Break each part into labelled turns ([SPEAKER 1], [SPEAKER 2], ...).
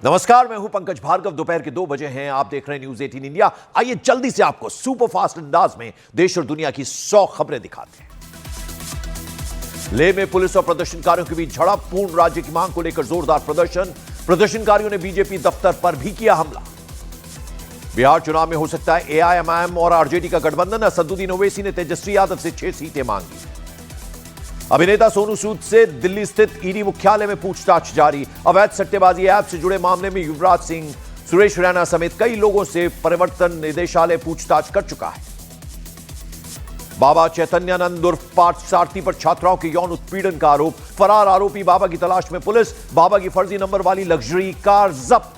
[SPEAKER 1] नमस्कार, मैं हूं पंकज भार्गव। दोपहर के 2 बजे हैं, आप देख रहे हैं न्यूज 18 इंडिया। आइए जल्दी से आपको सुपर फास्ट अंदाज में देश और दुनिया की 100 खबरें दिखाते हैं। लेह में पुलिस और प्रदर्शनकारियों के बीच झड़प, पूर्ण राज्य की मांग को लेकर जोरदार प्रदर्शन। प्रदर्शनकारियों ने बीजेपी दफ्तर पर भी किया हमला। बिहार चुनाव में हो सकता है एआईएमआईएम और आरजेडी का गठबंधन। असदुद्दीन ओवैसी ने तेजस्वी यादव से 6 सीटें मांगी। अभिनेता सोनू सूद से दिल्ली स्थित ईडी मुख्यालय में पूछताछ जारी। अवैध सट्टेबाजी ऐप से जुड़े मामले में युवराज सिंह, सुरेश रैना समेत कई लोगों से प्रवर्तन निदेशालय पूछताछ कर चुका है। बाबा चैतन्यानंद उर्फ पार्थ सारथी पर छात्राओं के यौन उत्पीड़न का आरोप। फरार आरोपी बाबा की तलाश में पुलिस। बाबा की फर्जी नंबर वाली लग्जरी कार जब्त।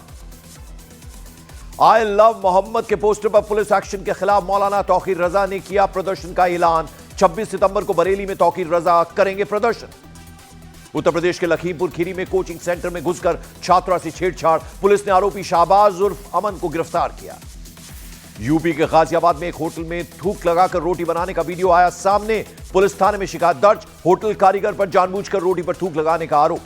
[SPEAKER 1] आई लव मोहम्मद के पोस्टर पर पुलिस एक्शन के खिलाफ मौलाना तौकीर रजा ने किया प्रदर्शन का ऐलान। 26 सितंबर को बरेली में तौकीर रजा करेंगे प्रदर्शन। उत्तर प्रदेश के लखीमपुर खीरी में कोचिंग सेंटर में घुसकर छात्रा से छेड़छाड़। पुलिस ने आरोपी शाहबाज उर्फ अमन को गिरफ्तार किया। यूपी के गाजियाबाद में एक होटल में थूक लगाकर रोटी बनाने का वीडियो आया सामने। पुलिस थाने में शिकायत दर्ज। होटल कारीगर पर जानबूझकर रोटी पर थूक लगाने का आरोप।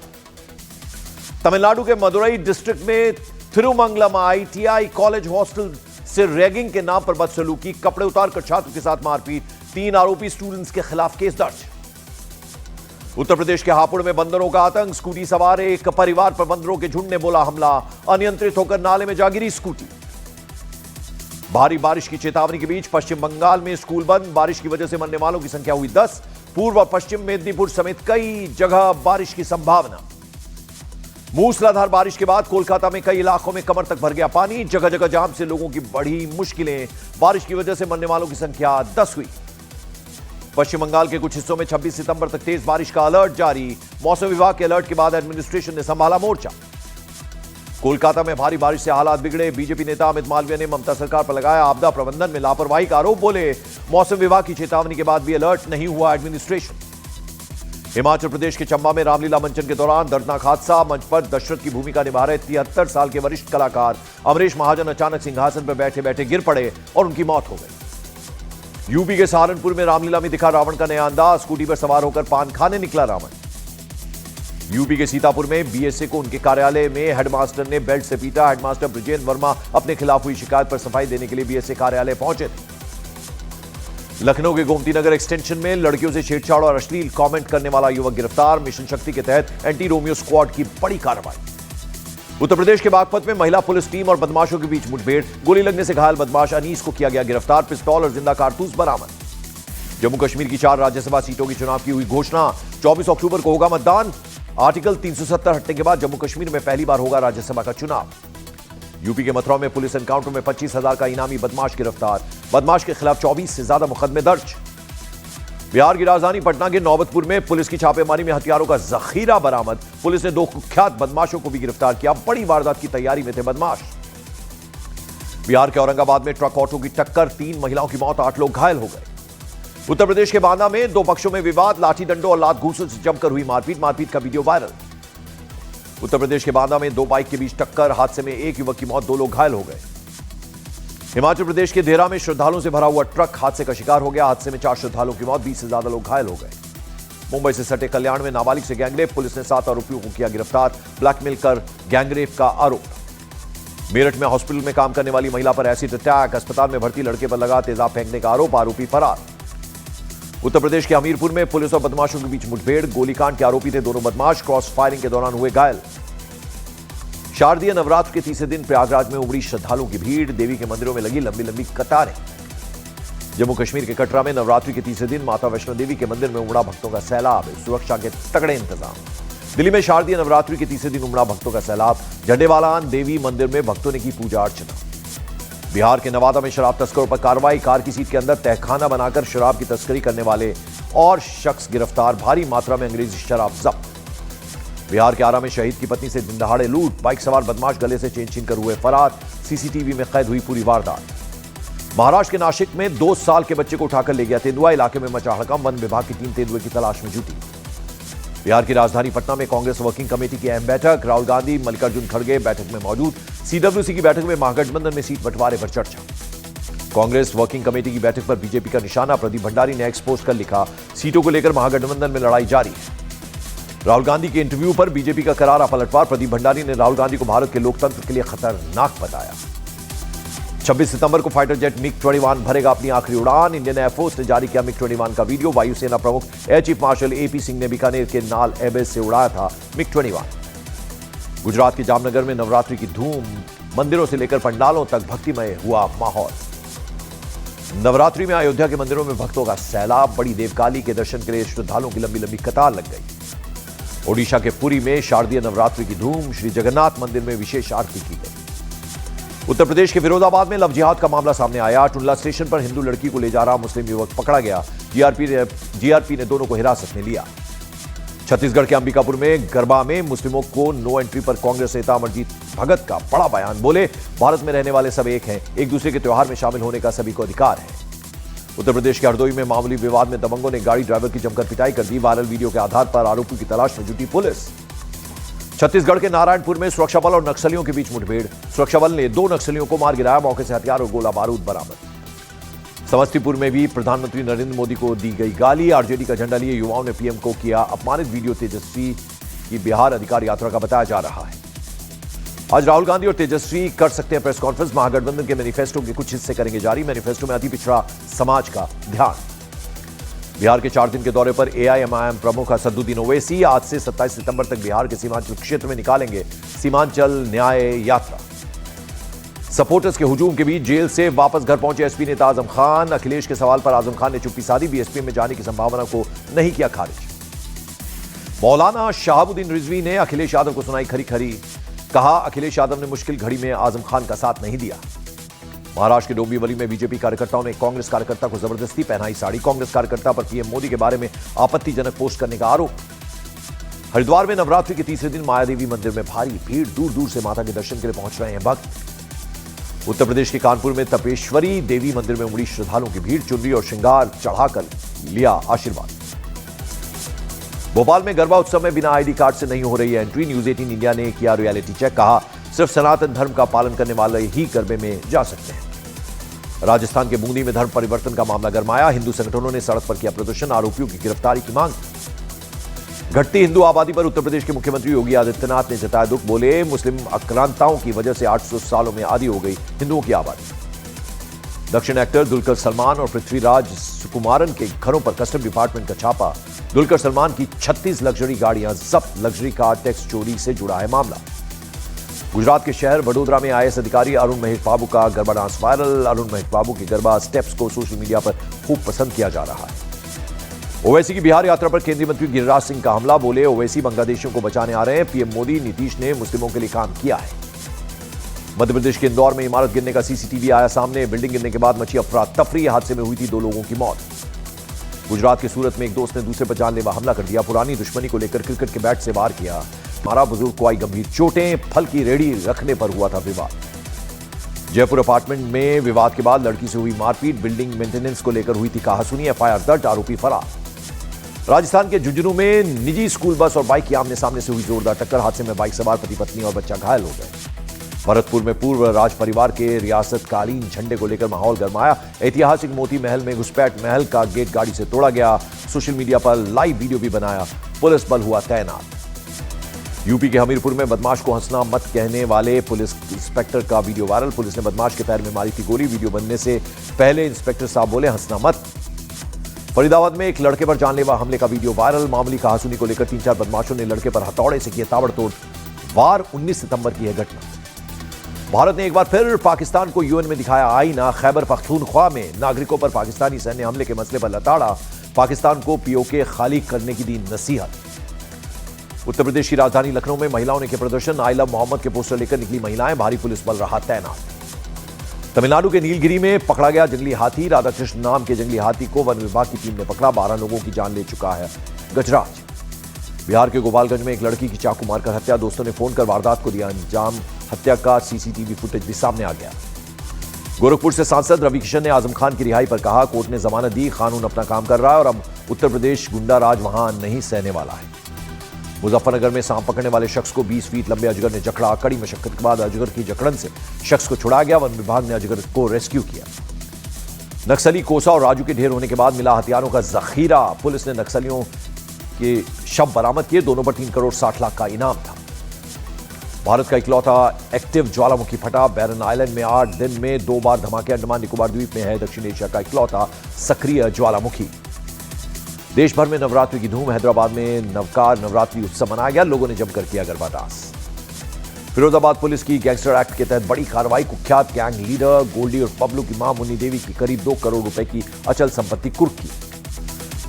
[SPEAKER 1] तमिलनाडु के मदुरई डिस्ट्रिक्ट में थिरुमंगलम आईटीआई कॉलेज हॉस्टल से रैगिंग के नाम पर बदसलूकी, कपड़े उतारकर छात्र के साथ मारपीट। 3 आरोपी स्टूडेंट्स के खिलाफ केस दर्ज। उत्तर प्रदेश के हापुड़ में बंदरों का आतंक। स्कूटी सवार एक परिवार पर बंदरों के झुंड ने बोला हमला। अनियंत्रित होकर नाले में जा गिरी स्कूटी। भारी बारिश की चेतावनी के बीच पश्चिम बंगाल में स्कूल बंद। बारिश की वजह से मरने वालों की संख्या हुई 10। पूर्व और पश्चिम मेदिनीपुर समेत कई जगह बारिश की संभावना। मूसलाधार बारिश के बाद कोलकाता में कई इलाकों में कमर तक भर गया पानी। जगह जगह जाम से लोगों की बढ़ी मुश्किलें। बारिश की वजह से मरने वालों की संख्या 10 हुई। पश्चिम बंगाल के कुछ हिस्सों में 26 सितंबर तक तेज बारिश का अलर्ट जारी। मौसम विभाग के अलर्ट के बाद एडमिनिस्ट्रेशन ने संभाला मोर्चा। कोलकाता में भारी बारिश से हालात बिगड़े। बीजेपी नेता अमित मालवीय ने ममता सरकार पर लगाया आपदा प्रबंधन में लापरवाही का आरोप। बोले मौसम विभाग की चेतावनी के बाद भी अलर्ट नहीं हुआ एडमिनिस्ट्रेशन। हिमाचल प्रदेश के चंबा में रामलीला मंचन के दौरान दर्दनाक हादसा। मंच पर दशरथ की भूमिका निभा रहे 73 साल के वरिष्ठ कलाकार अमरीश महाजन अचानक सिंहासन पर बैठे बैठे गिर पड़े और उनकी मौत हो गई। यूपी के सहारनपुर में रामलीला में दिखा रावण का नया अंदाज। स्कूटी पर सवार होकर पान खाने निकला रावण। यूपी के सीतापुर में बीएसए को उनके कार्यालय में हेडमास्टर ने बेल्ट से पीटा। हेडमास्टर ब्रिजेंद्र वर्मा अपने खिलाफ हुई शिकायत पर सफाई देने के लिए बीएसए कार्यालय पहुंचे थे। लखनऊ के गोमती नगर एक्सटेंशन में लड़कियों से छेड़छाड़ और अश्लील कमेंट करने वाला युवक गिरफ्तार। मिशन शक्ति के तहत एंटी रोमियो स्क्वाड की बड़ी कार्रवाई। उत्तर प्रदेश के बागपत में महिला पुलिस टीम और बदमाशों के बीच मुठभेड़। गोली लगने से घायल बदमाश अनीस को किया गया गिरफ्तार। पिस्तौल और जिंदा कारतूस बरामद। जम्मू कश्मीर की 4 राज्यसभा सीटों की चुनाव की हुई घोषणा। 24 अक्टूबर को होगा मतदान। आर्टिकल 370 हटने के बाद जम्मू कश्मीर में पहली बार होगा राज्यसभा का चुनाव। यूपी के मथुरा में पुलिस एनकाउंटर में 25,000 का इनामी बदमाश गिरफ्तार। बदमाश के खिलाफ 24 से ज्यादा मुकदमे दर्ज। बिहार की राजधानी पटना के नौबतपुर में पुलिस की छापेमारी में हथियारों का जखीरा बरामद। पुलिस ने 2 कुख्यात बदमाशों को भी गिरफ्तार किया। बड़ी वारदात की तैयारी में थे बदमाश। बिहार के औरंगाबाद में ट्रक ऑटो की टक्कर, 3 महिलाओं की मौत, 8 लोग घायल हो गए। उत्तर प्रदेश के बांदा में 2 पक्षों में विवाद। लाठी डंडों और लात घूंसों से जमकर हुई मारपीट का वीडियो वायरल। उत्तर प्रदेश के बांदा में 2 बाइक के बीच टक्कर। हादसे में 1 युवक की मौत, 2 लोग घायल हो गए। हिमाचल प्रदेश के देहरा में श्रद्धालुओं से भरा हुआ ट्रक हादसे का शिकार हो गया। हादसे में 4 श्रद्धालुओं की मौत, 20 से ज्यादा लोग घायल हो गए। मुंबई से सटे कल्याण में नाबालिग से गैंगरेप। पुलिस ने 7 आरोपियों को किया गिरफ्तार। ब्लैकमेल कर गैंगरेप का आरोप। मेरठ में हॉस्पिटल में काम करने वाली महिला पर एसिड अटैक। अस्पताल में भर्ती लड़के पर लगा तेजाब फेंकने का आरोप। आरोपी फरार। उत्तर प्रदेश के हमीरपुर में पुलिस और बदमाशों के बीच मुठभेड़। गोलीकांड के आरोपी थे दोनों बदमाश। क्रॉस फायरिंग के दौरान हुए घायल। शारदीय नवरात्र के तीसरे दिन प्रयागराज में उमड़ी श्रद्धालुओं की भीड़। देवी के मंदिरों में लगी लंबी लंबी कतारें। जम्मू कश्मीर के कटरा में नवरात्रि के तीसरे दिन माता वैष्णो देवी के मंदिर में उमड़ा भक्तों का सैलाब। सुरक्षा के तगड़े इंतजाम। दिल्ली में शारदीय नवरात्रि के तीसरे दिन उमड़ा भक्तों का सैलाब। झंडेवालान देवी मंदिर में भक्तों ने की पूजा अर्चना। बिहार के नवादा में शराब तस्करों पर कार्रवाई। कार की सीट के अंदर तहखाना बनाकर शराब की तस्करी करने वाले और शख्स गिरफ्तार। भारी मात्रा में अंग्रेजी शराब जब्त। बिहार के आरा में शहीद की पत्नी से दिन दहाड़े लूट। बाइक सवार बदमाश गले से चेन छीनकर हुए फरार। सीसीटीवी में कैद हुई पूरी वारदात। महाराष्ट्र के नासिक में 2 साल के बच्चे को उठाकर ले गया तेंदुआ। इलाके में मचा हड़कंप। वन विभाग की टीम तेंदुए की तलाश में जुटी। बिहार की राजधानी पटना में कांग्रेस वर्किंग कमेटी की अहम बैठक। राहुल गांधी, मल्लिकार्जुन खड़गे बैठक में मौजूद। सीडब्ल्यूसी की बैठक में महागठबंधन में सीट बंटवारे पर चर्चा। कांग्रेस वर्किंग कमेटी की बैठक पर बीजेपी का निशाना। प्रदीप भंडारी ने एक्स पोस्ट कर लिखा, सीटों को लेकर महागठबंधन में लड़ाई जारी है। राहुल गांधी के इंटरव्यू पर बीजेपी का करारा पलटवार। प्रदीप भंडारी ने राहुल गांधी को भारत के लोकतंत्र के लिए खतरनाक बताया। 26 सितंबर को फाइटर जेट मिग-21 भरेगा अपनी आखिरी उड़ान। इंडियन एयरफोर्स ने जारी किया मिग-21 का वीडियो। वायुसेना प्रमुख air chief marshal AP Singh ने बीकानेर के नाल एयरबेस से उड़ाया था मिग-21। गुजरात के जामनगर में नवरात्रि की धूम, मंदिरों से लेकर पंडालों तक भक्तिमय हुआ माहौल। नवरात्रि में अयोध्या के मंदिरों में भक्तों का सैलाब। बड़ी देवकाली के दर्शन के लिए श्रद्धालुओं की लंबी लंबी कतार लग गई। ओडिशा के पुरी में शारदीय नवरात्रि की धूम। श्री जगन्नाथ मंदिर में विशेष आरती की गई। उत्तर प्रदेश के फिरोजाबाद में लव जिहाद का मामला सामने आया। टुंडला स्टेशन पर हिंदू लड़की को ले जा रहा मुस्लिम युवक पकड़ा गया। जीआरपी ने दोनों को हिरासत में लिया। छत्तीसगढ़ के अंबिकापुर में गरबा में मुस्लिमों को नो एंट्री पर कांग्रेस नेता अमरजीत भगत का बड़ा बयान। बोले, भारत में रहने वाले सब एक हैं, एक दूसरे के त्योहार में शामिल होने का सभी को अधिकार है। उत्तर प्रदेश के हरदोई में मामूली विवाद में दबंगों ने गाड़ी ड्राइवर की जमकर पिटाई कर दी। वायरल वीडियो के आधार पर आरोपी की तलाश में जुटी पुलिस। छत्तीसगढ़ के नारायणपुर में सुरक्षा बल और नक्सलियों के बीच मुठभेड़। सुरक्षा बल ने 2 नक्सलियों को मार गिराया। मौके से हथियार और गोला बारूद बरामद। समस्तीपुर में भी प्रधानमंत्री नरेंद्र मोदी को दी गई गाली। आरजेडी का झंडा लिए युवाओं ने पीएम को किया अपमानित। वीडियो तेजस्वी की बिहार अधिकार यात्रा का बताया जा रहा है। आज राहुल गांधी और तेजस्वी कर सकते हैं प्रेस कॉन्फ्रेंस। महागठबंधन के मैनिफेस्टो के कुछ हिस्से करेंगे जारी। मैनिफेस्टो में अति पिछड़ा समाज का ध्यान। बिहार के 4 दिन के दौरे पर एआईएमआईएम प्रमुख असदुद्दीन ओवैसी आज से 27 सितंबर तक बिहार के सीमांचल क्षेत्र में निकालेंगे सीमांचल न्याय यात्रा। सपोर्टर्स के हुजूम के बीच जेल से वापस घर पहुंचे एसपी नेता आजम खान। अखिलेश के सवाल पर आजम खान ने चुप्पी साधी। बीएसपी में जाने की संभावना को नहीं किया खारिज। मौलाना शहाबुद्दीन रिजवी ने अखिलेश यादव को सुनाई खरी खरी। कहा, अखिलेश यादव ने मुश्किल घड़ी में आजम खान का साथ नहीं दिया। महाराष्ट्र के डोंबिवली में बीजेपी कार्यकर्ताओं ने कांग्रेस कार्यकर्ता को जबरदस्ती पहनाई साड़ी। कांग्रेस कार्यकर्ता पर पीएम मोदी के बारे में आपत्तिजनक पोस्ट करने का आरोप। हरिद्वार में नवरात्रि के तीसरे दिन मायादेवी मंदिर में भारी भीड़। दूर दूर से माता के दर्शन के लिए पहुंच रहे हैं भक्त। उत्तर प्रदेश के कानपुर में तपेश्वरी देवी मंदिर में उमड़ी श्रद्धालुओं की भीड़। चुनरी और श्रृंगार चढ़ाकर लिया आशीर्वाद। भोपाल में गरबा उत्सव में बिना आईडी कार्ड से नहीं हो रही है एंट्री। न्यूज 18 इंडिया ने किया रियलिटी चेक। कहा, सिर्फ सनातन धर्म का पालन करने वाले ही गरबे में जा सकते हैं। राजस्थान के बूंदी में धर्म परिवर्तन का मामला गरमाया। हिंदू संगठनों ने सड़क पर किया प्रदर्शन। आरोपियों की गिरफ्तारी की मांग। घटती हिंदू आबादी पर उत्तर प्रदेश के मुख्यमंत्री योगी आदित्यनाथ ने जताया दुख। बोले, मुस्लिम आक्रांताओं की वजह से 800 सालों में आधी हो गई हिंदुओं की आबादी। दक्षिण एक्टर दुलकर सलमान और पृथ्वीराज सुकुमारन के घरों पर कस्टम डिपार्टमेंट का छापा। दुलकर सलमान की 36 लग्जरी गाड़ियां जब्त। लग्जरी कार टैक्स चोरी से जुड़ा है मामला। गुजरात के शहर वडोदरा में आईएएस अधिकारी अरुण महेश बाबू का गरबा डांस वायरल। अरुण महेश बाबू के गरबा स्टेप्स को सोशल मीडिया पर खूब पसंद किया जा रहा है। ओवैसी की बिहार यात्रा पर केंद्रीय मंत्री गिरिराज सिंह का हमला। बोले, ओवैसी बांग्लादेशियों को बचाने आ रहे हैं। पीएम मोदी नीतीश ने मुस्लिमों के लिए काम किया है। मध्य प्रदेश के इंदौर में इमारत गिरने का सीसीटीवी आया सामने। बिल्डिंग गिरने के बाद मची अफरा तफरी। हादसे में हुई थी 2 लोगों की मौत। गुजरात के सूरत में एक दोस्त ने दूसरे पर जानलेवा हमला कर दिया। पुरानी दुश्मनी को लेकर क्रिकेट के बैट से वार किया। मारा, बुजुर्ग को आई गंभीर चोटें। फल की रेहड़ी रखने पर हुआ था विवाद। जयपुर अपार्टमेंट में विवाद के बाद लड़की से हुई मारपीट। बिल्डिंग मेंटेनेंस को लेकर हुई थी कहासुनी। एफआईआर दर्ज, आरोपी फरार। राजस्थान के झुंझुनू में निजी स्कूल बस और बाइक की आमने सामने से हुई जोरदार टक्कर। हादसे में बाइक सवार पति पत्नी और बच्चा घायल हो गए। भरतपुर में पूर्व राज परिवार के रियासतकालीन झंडे को लेकर माहौल गरमाया। ऐतिहासिक मोती महल में घुसपैठ। महल का गेट गाड़ी से तोड़ा गया। सोशल मीडिया पर लाइव वीडियो भी बनाया। पुलिस बल हुआ तैनात। यूपी के हमीरपुर में बदमाश को हंसना मत कहने वाले पुलिस इंस्पेक्टर का वीडियो वायरल। पुलिस ने बदमाश के पैर में मारी थी गोली। वीडियो बनने से पहले इंस्पेक्टर साहब बोले, हंसना मत। फरीदाबाद में एक लड़के पर जानलेवा हमले का वीडियो वायरल। मामूली कहासुनी को लेकर 3-4 बदमाशों ने लड़के पर हथौड़े से किए ताबड़तोड़ वार। 19 सितंबर की यह घटना। भारत ने एक बार फिर पाकिस्तान को यूएन में दिखाया आईना। खैबर पख्तूनख्वा में नागरिकों पर पाकिस्तानी सैन्य हमले के मसले पर लताड़ा। पाकिस्तान को पीओके खाली करने की दी नसीहत। उत्तर प्रदेश की राजधानी लखनऊ में महिलाओं ने किया प्रदर्शन। आई लव मोहम्मद के पोस्टर लेकर निकली महिलाएं। भारी पुलिस बल रहा तैनात। तमिलनाडु के नीलगिरी में पकड़ा गया जंगली हाथी। राधाकृष्ण नाम के जंगली हाथी को वन विभाग की टीम ने पकड़ा। 12 लोगों की जान ले चुका है गजराज। बिहार के गोपालगंज में एक लड़की की चाकू मारकर हत्या। दोस्तों ने फोन कर वारदात को दिया अंजाम। हत्या का सीसीटीवी फुटेज भी सामने आ गया। गोरखपुर से सांसद रवि किशन ने आजम खान की रिहाई पर कहा, कोर्ट ने जमानत दी, कानून अपना काम कर रहा है और अब उत्तर प्रदेश गुंडा राज वहां नहीं सहने वाला है। मुजफ्फरनगर में सांप पकड़ने वाले शख्स को 20 फीट लंबे अजगर ने जकड़ा। कड़ी मशक्कत के बाद अजगर की जकड़न से शख्स को छुड़ा गया। वन विभाग ने अजगर को रेस्क्यू किया। नक्सली कोसा और राजू के ढेर होने के बाद मिला हथियारों का जखीरा। पुलिस ने नक्सलियों के शव बरामद किए। दोनों पर 3 करोड़ 60 लाख का इनाम था। भारत का इकलौता एक्टिव ज्वालामुखी फटा। बैरन आइलैंड में 8 दिन में 2 बार धमाके। अंडमान निकोबार द्वीप में है दक्षिण एशिया का इकलौता सक्रिय ज्वालामुखी। देश भर में नवरात्रि की धूम। हैदराबाद में नवकार नवरात्रि उत्सव मनाया गया। लोगों ने जमकर किया गरबा डांस। फिरोजाबाद पुलिस की गैंगस्टर एक्ट के तहत बड़ी कार्रवाई। कुख्यात गैंग लीडर गोल्डी और पब्लू की मां मुन्नी देवी की करीब 2 करोड़ रुपए की अचल संपत्ति कुर्क की।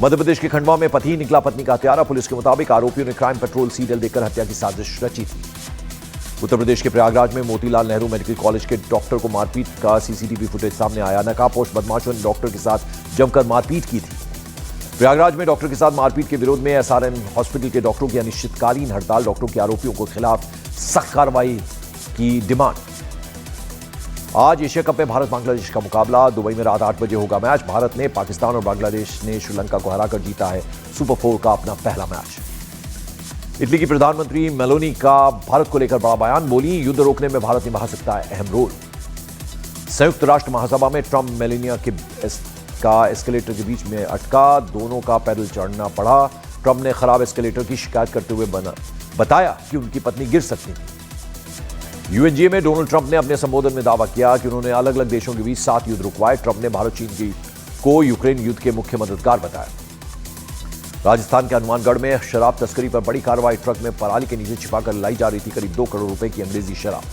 [SPEAKER 1] मध्य प्रदेश के खंडवा में पति निकला पत्नी का हत्यारा। पुलिस के मुताबिक आरोपियों ने क्राइम पेट्रोल सीरियल देकर हत्या की साजिश रची थी। उत्तर प्रदेश के प्रयागराज में मोतीलाल नेहरू मेडिकल कॉलेज के डॉक्टर को मारपीट का सीसीटीवी फुटेज सामने आया। नकाबपोश बदमाशों ने डॉक्टर के साथ जमकर मारपीट की थी। प्रयागराज में डॉक्टर के साथ मारपीट के विरोध में एसआरएम हॉस्पिटल के डॉक्टरों की अनिश्चितकालीन हड़ताल। डॉक्टरों के आरोपियों के खिलाफ सख्त कार्रवाई की डिमांड। आज एशिया कप में भारत बांग्लादेश का मुकाबला। दुबई में रात 8 बजे होगा मैच। भारत ने पाकिस्तान और बांग्लादेश ने श्रीलंका को हराकर जीता है सुपर 4 का अपना पहला मैच। इटली की प्रधानमंत्री मेलोनी का भारत को लेकर बड़ा बयान। बोली, युद्ध रोकने में भारत निभा सकता है अहम रोल। संयुक्त राष्ट्र महासभा में ट्रंप मेलेनिया का एस्केलेटर के बीच में अटका। दोनों का पैदल चढ़ना पड़ा। ट्रंप ने खराब एस्केलेटर की शिकायत करते हुए बताया कि उनकी पत्नी गिर सकती थी। यूएनजीए में डोनाल्ड ट्रंप ने अपने संबोधन में दावा किया कि उन्होंने अलग अलग देशों के बीच 7 युद्ध रुकवाए। ट्रंप ने भारत चीन को यूक्रेन युद्ध के मुख्य मददगार बताया। राजस्थान के हनुमानगढ़ में शराब तस्करी पर बड़ी कार्रवाई। ट्रक में पराली के नीचे छिपाकर लाई जा रही थी करीब 2 करोड़ रुपए की अंग्रेजी शराब।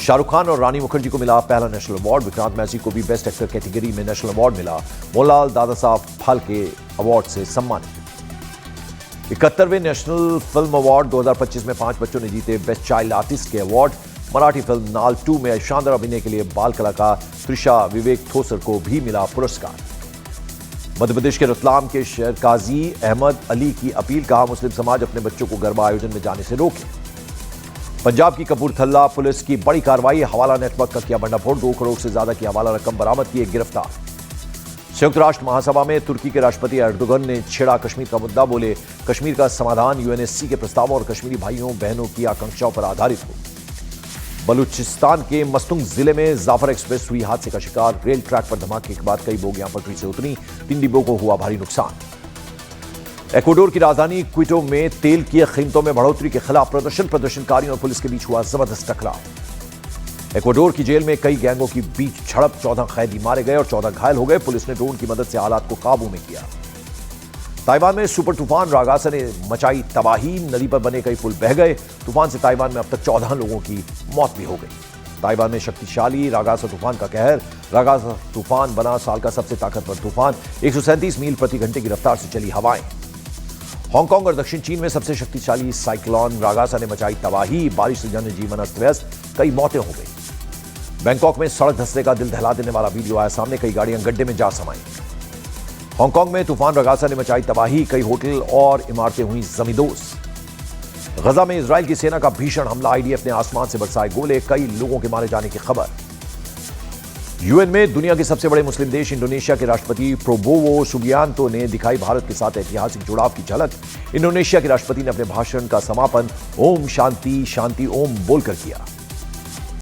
[SPEAKER 1] शाहरुख खान और रानी मुखर्जी को मिला पहला नेशनल अवार्ड। विक्रांत मैसी को भी बेस्ट एक्टर कैटेगरी में नेशनल अवार्ड मिला। मोहनलाल दादा साहब फाल्के अवार्ड से सम्मानित। 71वें नेशनल फिल्म अवार्ड 2025 में 5 बच्चों ने जीते बेस्ट चाइल्ड आर्टिस्ट के अवार्ड। मराठी फिल्म नाल 2 में शानदार अभिनय के लिए बाल कलाकार त्रिशा विवेक थोसर को भी मिला पुरस्कार। मध्य प्रदेश के रतलाम के शहर काजी अहमद अली की अपील। कहा, मुस्लिम समाज अपने बच्चों को गरबा आयोजन में जाने से रोके। पंजाब की कपूरथला पुलिस की बड़ी कार्रवाई। हवाला नेटवर्क का किया भंडाफोड़। 2 करोड़ से ज्यादा की हवाला रकम बरामद की। गिरफ्तार। संयुक्त राष्ट्र महासभा में तुर्की के राष्ट्रपति एर्दोगन ने छेड़ा कश्मीर का मुद्दा। बोले, कश्मीर का समाधान यूएनएससी के प्रस्तावों और कश्मीरी भाइयों बहनों की आकांक्षाओं पर आधारित हो। बलूचिस्तान के मस्तुंग जिले में जाफर एक्सप्रेस हुई हादसे का शिकार। रेल ट्रैक पर धमाके के बाद कई बोगियां पटरी से उतरी। 3 डिब्बों को हुआ भारी नुकसान। इक्वाडोर की राजधानी क्विटो में तेल की कीमतों में बढ़ोतरी के खिलाफ प्रदर्शनकारियों और पुलिस के बीच हुआ जबरदस्त टकराव। इक्वाडोर की जेल में कई गैंगों के बीच झड़प। 14 कैदी मारे गए और 14 घायल हो गए। पुलिस ने ड्रोन की मदद से हालात को काबू में किया। ताइवान में सुपर तूफान रागासा ने मचाई तबाही। नदी पर बने कई पुल बह गए। तूफान से ताइवान में अब तक 14 लोगों की मौत भी हो गई। ताइवान में शक्तिशाली रागासा तूफान का कहर। रागासा तूफान बना साल का सबसे ताकतवर तूफान। 137 मील प्रति घंटे की रफ्तार से चली हवाएं। हांगकांग और दक्षिण चीन में सबसे शक्तिशाली साइक्लोन रागासा ने मचाई तबाही। बारिश से जनजीवन अस्त व्यस्त। कई मौतें हो गई। बैंकॉक में सड़क धंसने का दिल दहला देने वाला वीडियो आया सामने। कई गाड़ियां गड्ढे में जा समाई। हांगकांग में तूफान रागासा ने मचाई तबाही। कई होटल और इमारतें हुई जमींदोज। गजा में इजराइल की सेना का भीषण हमला। आईडीएफ ने आसमान से बरसाए गोले। कई लोगों के मारे जाने की खबर। यूएन में दुनिया के सबसे बड़े मुस्लिम देश इंडोनेशिया के राष्ट्रपति प्रोबोवो सुबियांतो ने दिखाई भारत के साथ ऐतिहासिक जुड़ाव की झलक। इंडोनेशिया के राष्ट्रपति ने अपने भाषण का समापन ओम शांति शांति ओम बोलकर किया।